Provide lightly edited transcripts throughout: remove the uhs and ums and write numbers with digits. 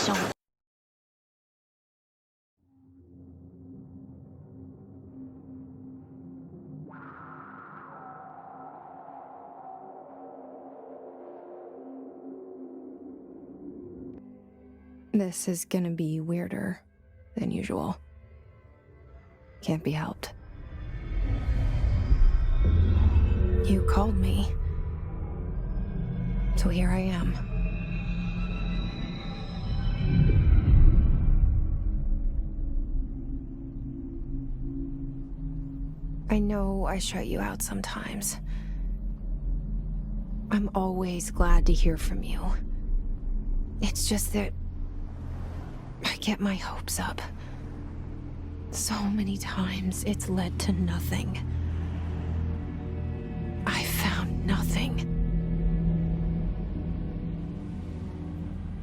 Don't. This is gonna be weirder than usual. Can't be helped. You called me. So here I am. I know I shut you out sometimes. I'm always glad to hear from you. It's just that I get my hopes up. So many times it's led to nothing. I found nothing.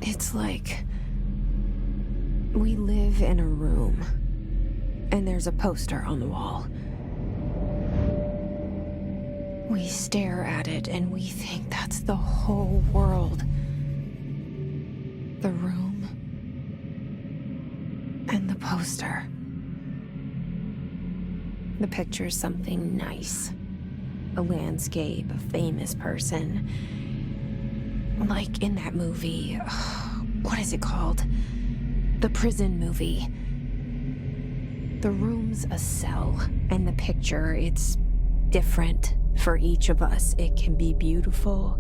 It's like we live in a room, and there's a poster on the wall. We stare at it and we think that's the whole world. The room and the poster. The picture's something nice. A landscape, a famous person. Like in that movie, what is it called? The prison movie. The room's a cell, and the picture, it's different for each of us. It can be beautiful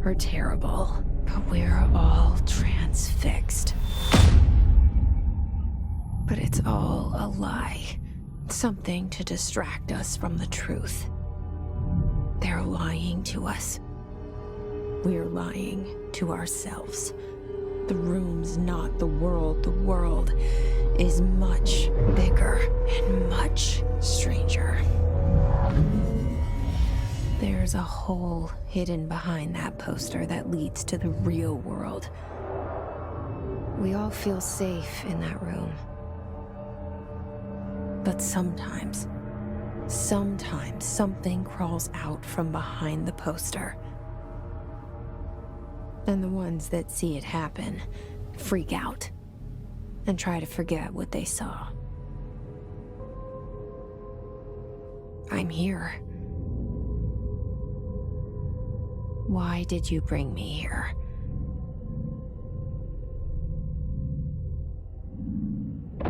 or terrible, but we're all transfixed. But it's all a lie. Something to distract us from the truth. They're lying to us. We're lying to ourselves. The room's not the world. The world is much bigger and much stranger. There's a hole hidden behind that poster that leads to the real world. We all feel safe in that room. But sometimes something crawls out from behind the poster. And the ones that see it happen freak out and try to forget what they saw. I'm here. Why did you bring me here?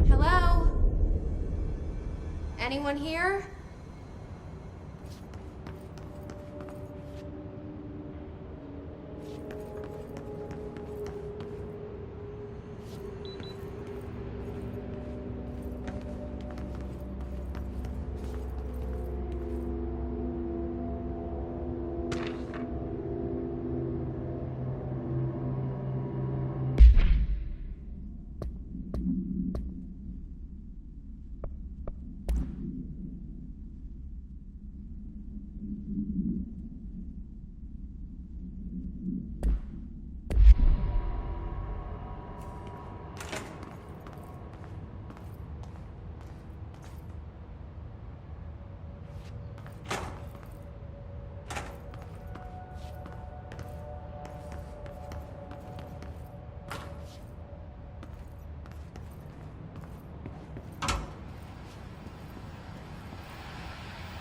Hello? Anyone here?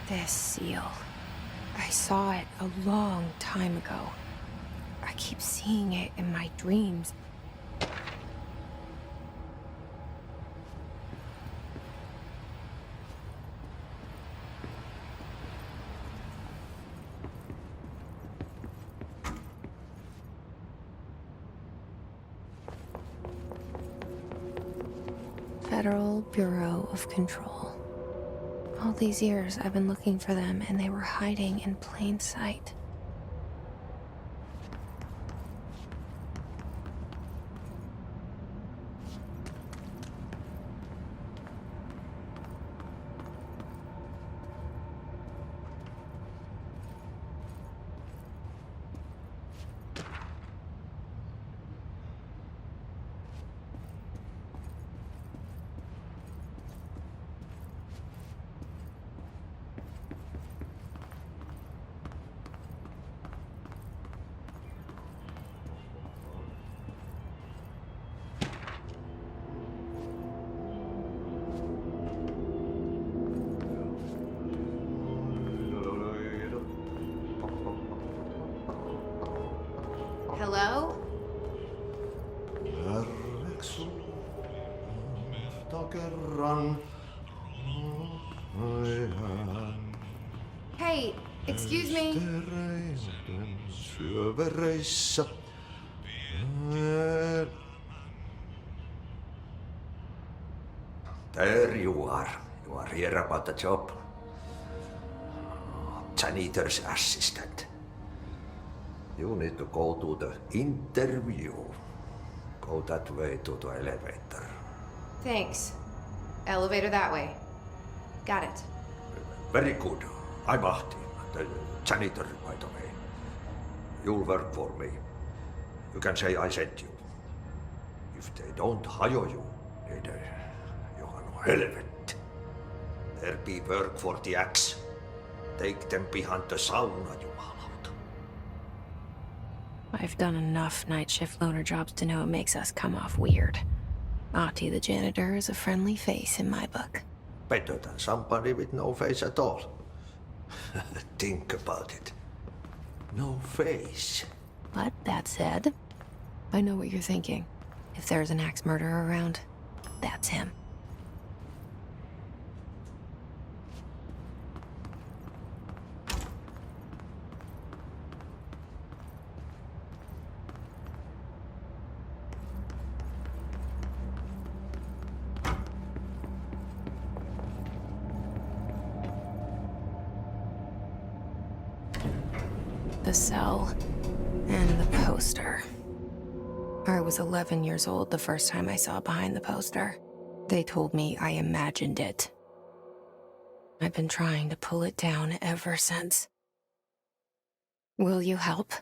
This seal. I saw it a long time ago. I keep seeing it in my dreams. Federal Bureau of Control. All these years I've been looking for them, and they were hiding in plain sight. Hello? Hey, excuse me. There you are. You are here about the job. Janitor's assistant. You need to go to the interview. Go that way to the elevator. Thanks. Elevator that way. Got it. Very good. I'm Ahti, the janitor, by the way. You'll work for me. You can say I sent you. If they don't hire you, niin Johan on helvet. There be work for the axe. Take them behind the sauna, jumalauta. I've done enough night shift loner jobs to know it makes us come off weird. Ahti the janitor is a friendly face in my book. Better than somebody with no face at all. Think about it. No face. But that said, I know what you're thinking. If there's an axe murderer around, that's him. The cell and the poster. I was 11 years old the first time I saw behind the poster. They told me I imagined it. I've been trying to pull it down ever since. Will you help?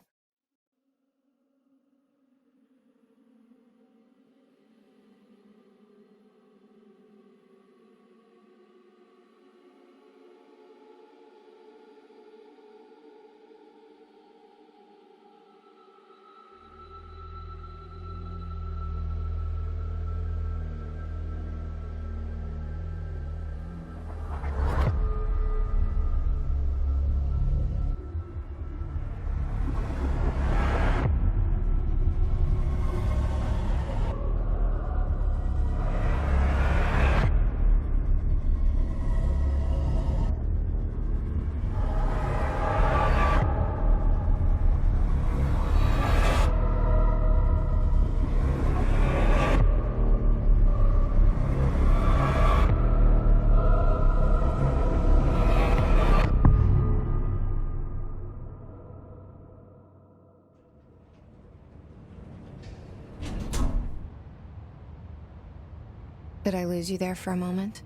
Did I lose you there for a moment?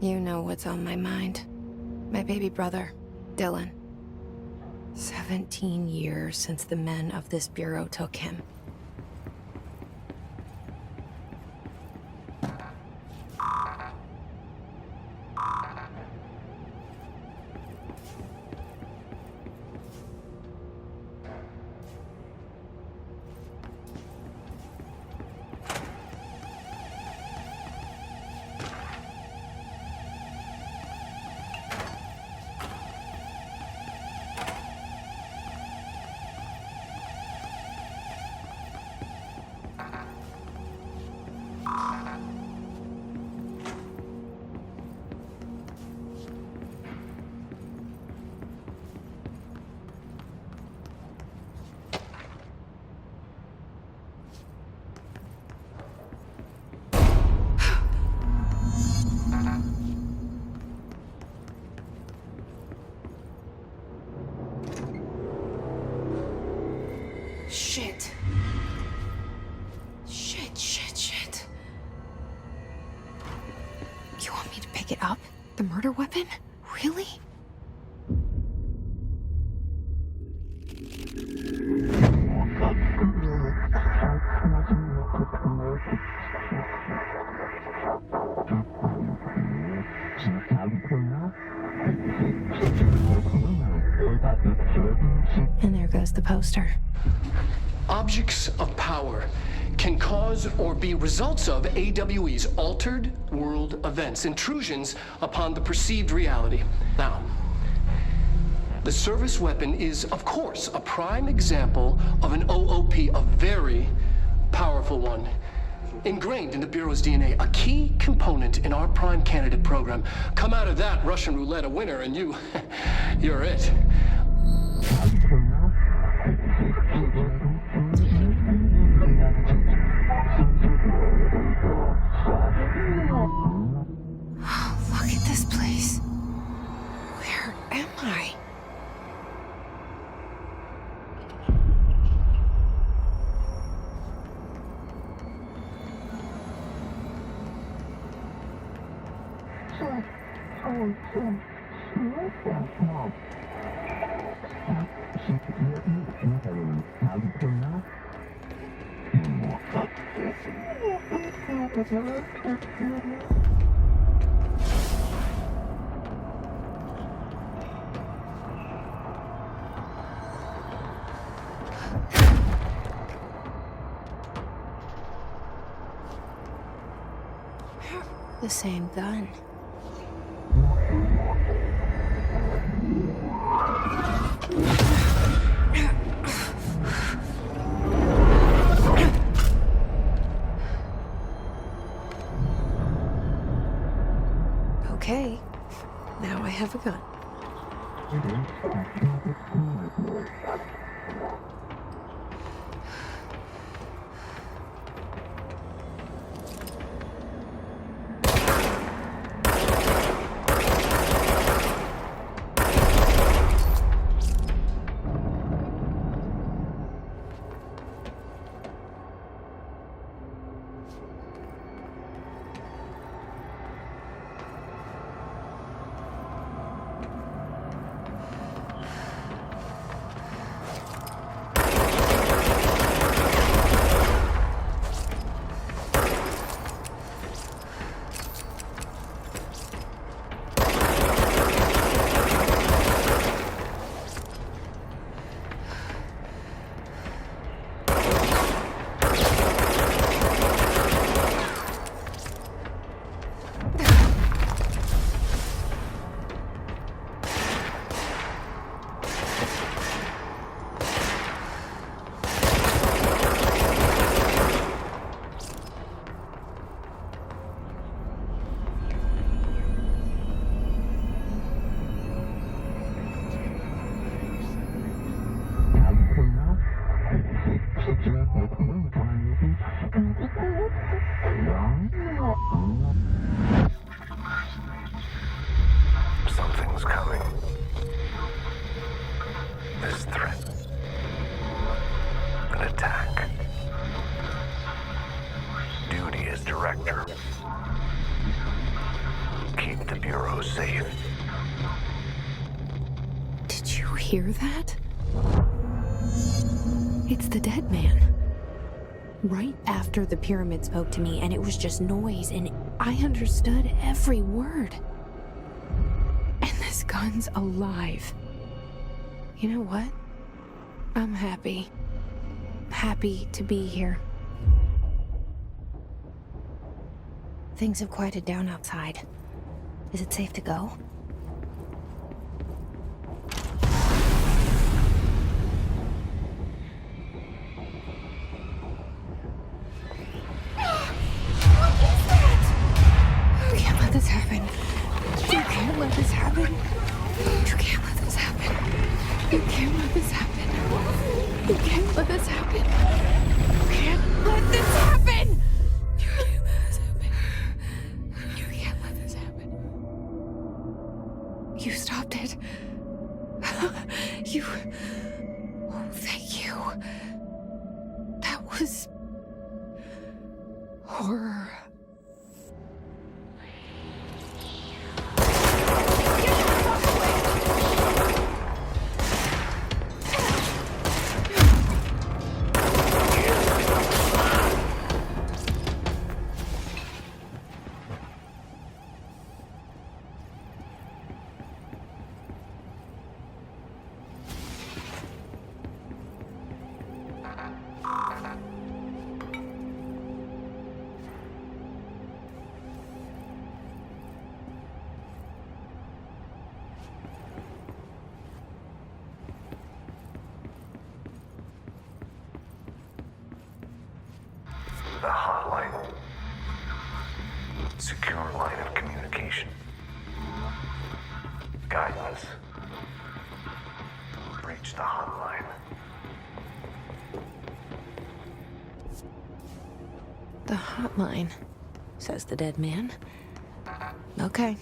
You know what's on my mind. My baby brother, Dylan. 17 years since the men of this bureau took him. Shit. Shit. You want me to pick it up? The murder weapon? Really? And there goes the poster. Objects of power can cause or be results of AWE's altered world events, intrusions upon the perceived reality. Now, The service weapon is, of course, a prime example of an OOP, a very powerful one. Ingrained in the Bureau's DNA, a key component in our prime candidate program. Come out of that Russian roulette a winner and you're it. Look at this place. Where am I? The same gun. Okay, now I have a gun. Something's coming. This threat. An attack. Duty as director. Keep the Bureau safe. Did you hear that? It's the dead man. Right after the pyramid spoke to me, and it was just noise, and I understood every word. And this gun's alive. You know what? I'm happy. Happy to be here. Things have quieted down outside. Is it safe to go? This happen. You can't let this happen. You can't let this happen. You can't let this happen. You can't let this happen. You can't let this happen. You can't let this happen. You can't let this happen. You stopped it. You. Oh, thank you. That was horror. Secure line of communication. Guidance. Reach the hotline. The hotline, says the dead man. Okay.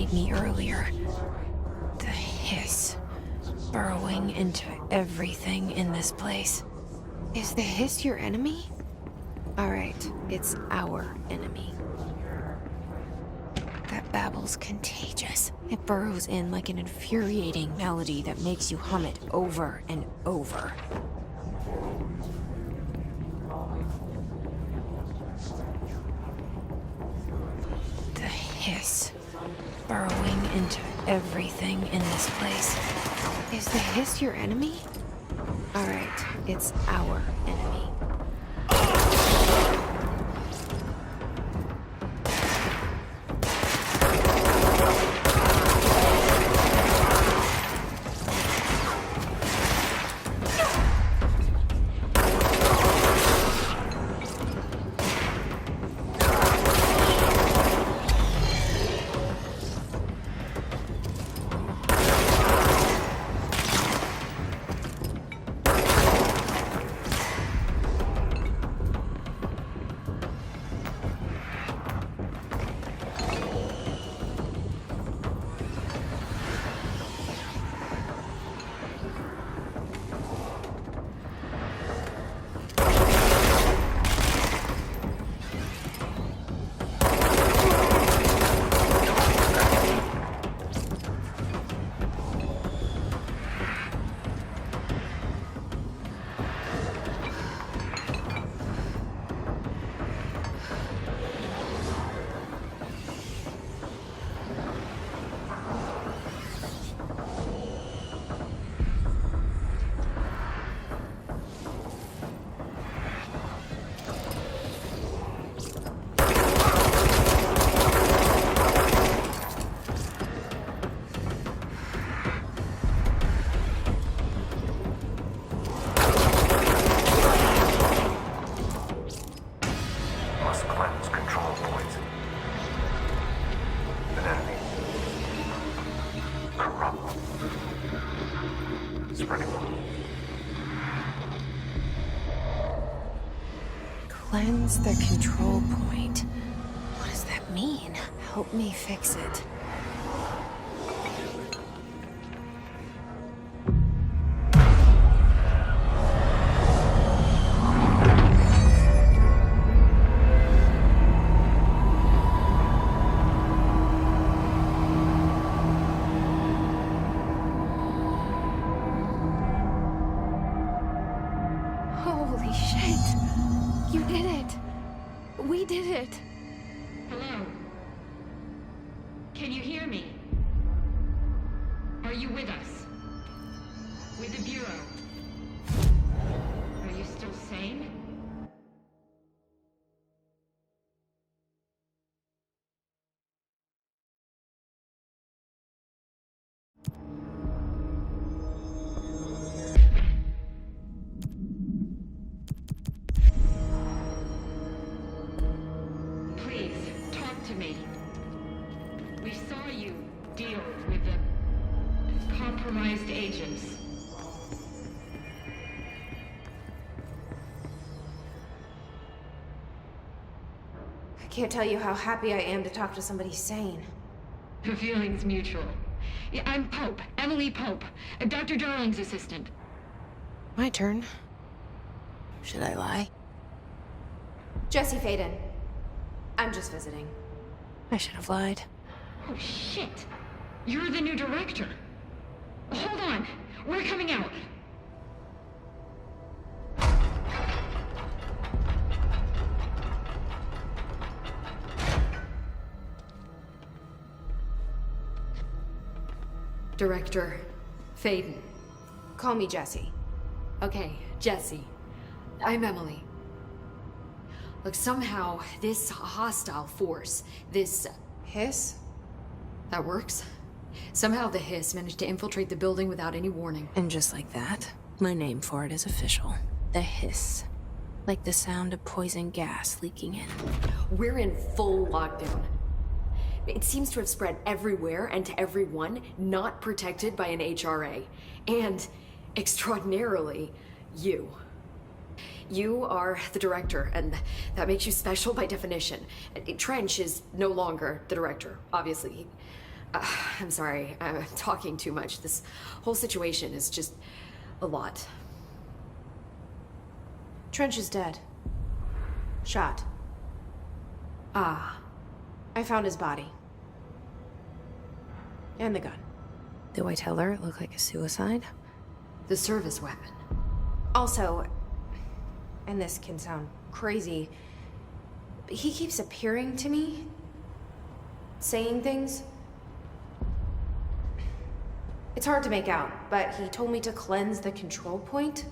like me earlier. The hiss. Burrowing into everything in this place. Is the hiss your enemy? Alright, it's our enemy. That babble's contagious. It burrows in like an infuriating melody that makes you hum it over and over. The hiss. Burrowing into everything in this place. Is the hiss your enemy? Alright, it's our enemy. Cleanse the control point. What does that mean? Help me fix it. Holy shit! You did it! We did it! Hello? Can you hear me? Are you with us? With the Bureau? Are you still sane? Please, talk to me. We saw you deal with the compromised agents. I can't tell you how happy I am to talk to somebody sane. The feeling's mutual. Yeah, I'm Pope, Emily Pope, Dr. Darling's assistant. My turn. Should I lie? Jesse Faden. I'm just visiting. I should have lied. Oh, shit. You're the new director. Hold on. We're coming out. Director Faden. Call me Jesse. Okay, Jesse. I'm Emily. Look, somehow this hostile force, this... Hiss? that works? Somehow the hiss managed to infiltrate the building without any warning. And just like that, my name for it is official. The hiss. Like the sound of poison gas leaking in. We're in full lockdown. It seems to have spread everywhere and to everyone not protected by an HRA. And, extraordinarily, you. You are the director, and that makes you special by definition. Trench is no longer the director, obviously. I'm sorry, I'm talking too much. This whole situation is just a lot. Trench is dead. Shot. Ah. I found his body. And the gun. Do I tell her it looked like a suicide? The service weapon. Also, and this can sound crazy, but he keeps appearing to me, saying things. It's hard to make out, but he told me to cleanse the control point,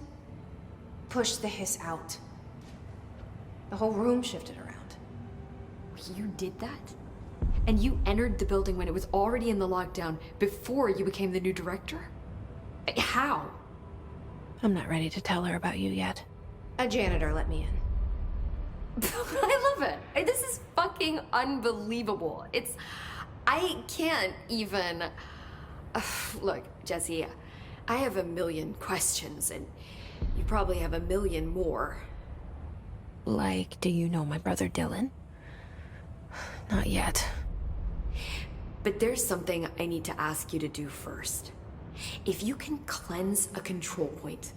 push the hiss out. The whole room shifted around. You did that? And you entered the building when it was already in the lockdown before you became the new director? How? I'm not ready to tell her about you yet. A janitor let me in. I love it. This is fucking unbelievable. I can't even... Look, Jesse, I have a million questions, and you probably have a million more. Like, do you know my brother Dylan? Not yet. But there's something I need to ask you to do first. If you can cleanse a control point,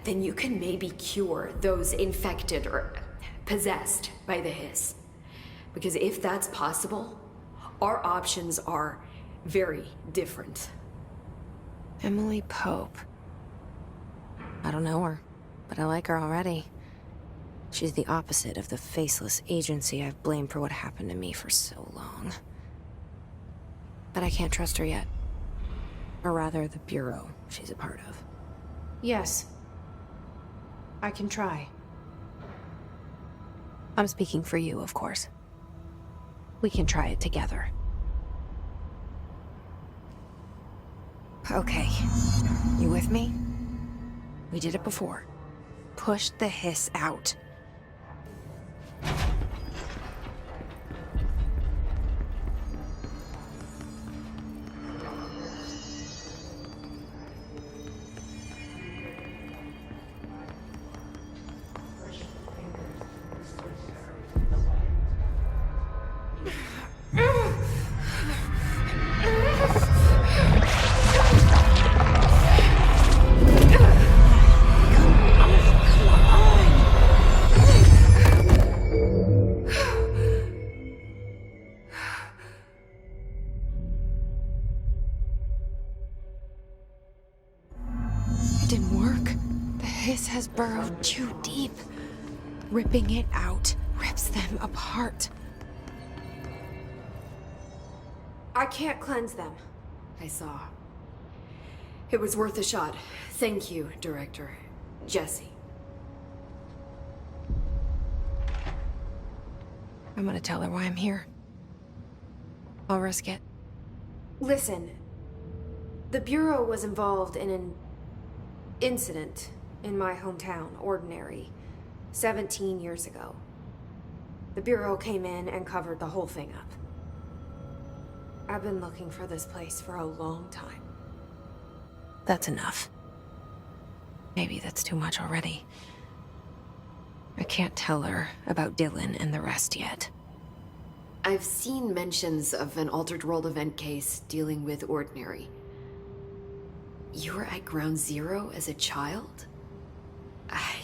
then you can maybe cure those infected or possessed by the hiss. Because if that's possible, our options are very different. Emily Pope. I don't know her, but I like her already. She's the opposite of the faceless agency I've blamed for what happened to me for so long. But I can't trust her yet. Or rather, the bureau she's a part of. Yes. I can try. I'm speaking for you, of course. We can try it together. Okay. You with me? We did it before. Push the hiss out. Has burrowed too deep. Ripping it out rips them apart. I can't cleanse them. I saw. It was worth a shot. Thank you, Director. Jesse. I'm gonna tell her why I'm here. I'll risk it. Listen, the Bureau was involved in an incident in my hometown, Ordinary, 17 years ago. The Bureau came in and covered the whole thing up. I've been looking for this place for a long time. That's enough. Maybe that's too much already. I can't tell her about Dylan and the rest yet. I've seen mentions of an Altered World event case dealing with Ordinary. You were at Ground Zero as a child?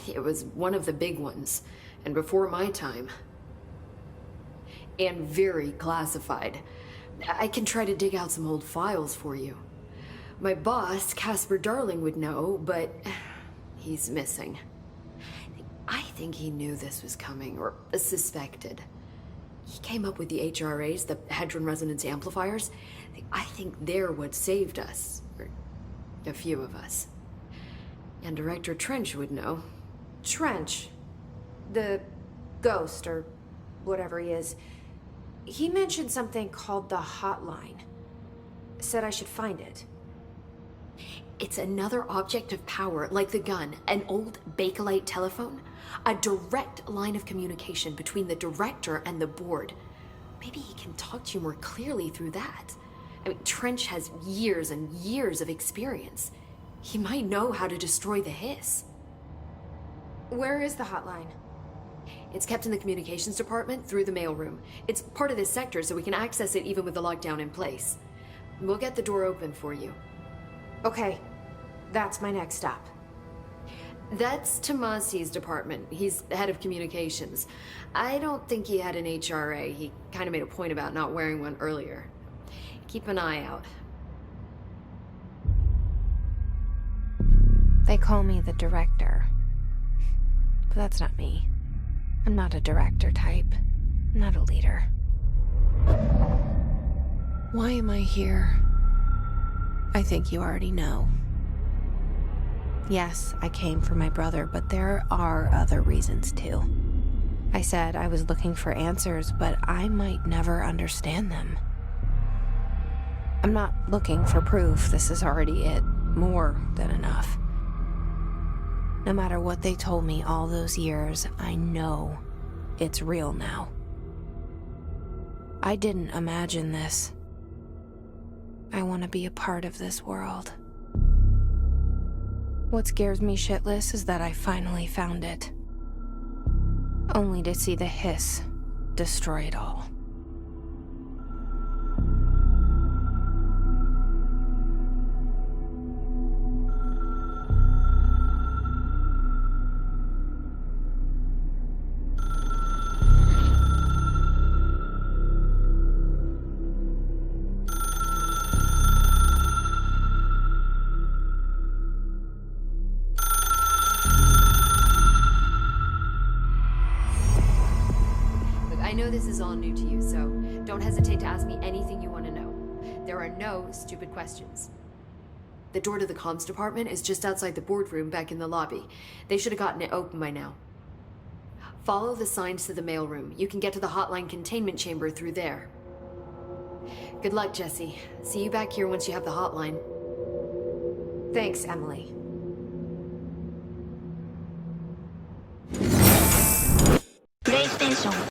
It was one of the big ones, and before my time. And very classified. I can try to dig out some old files for you. My boss, Casper Darling, would know, but he's missing. I think he knew this was coming, or suspected. He came up with the HRAs, the Hadron Resonance Amplifiers. I think they're what saved us, or a few of us. And Director Trench would know. Trench? The ghost, or whatever he is. He mentioned something called the hotline. Said I should find it. It's another object of power, like the gun, an old Bakelite telephone. A direct line of communication between the director and the board. Maybe he can talk to you more clearly through that. I mean, Trench has years and years of experience. He might know how to destroy the hiss. Where is the hotline? It's kept in the communications department through the mailroom. It's part of this sector, so we can access it even with the lockdown in place. We'll get the door open for you. Okay, that's my next stop. That's Tomasi's department. He's head of communications. I don't think he had an HRA. He kind of made a point about not wearing one earlier. Keep an eye out. They call me the director. But that's not me. I'm not a director type. I'm not a leader. Why am I here? I think you already know. Yes, I came for my brother, but there are other reasons too. I said I was looking for answers, but I might never understand them. I'm not looking for proof. This is already it. More than enough. No matter what they told me all those years, I know it's real now. I didn't imagine this. I want to be a part of this world. What scares me shitless is that I finally found it. Only to see the hiss destroy it all. I know this is all new to you, so don't hesitate to ask me anything you want to know. There are no stupid questions. The door to the comms department is just outside the boardroom back in the lobby. They should have gotten it open by now. Follow the signs to the mailroom. You can get to the hotline containment chamber through there. Good luck, Jesse. See you back here once you have the hotline. Thanks, Emily. PlayStation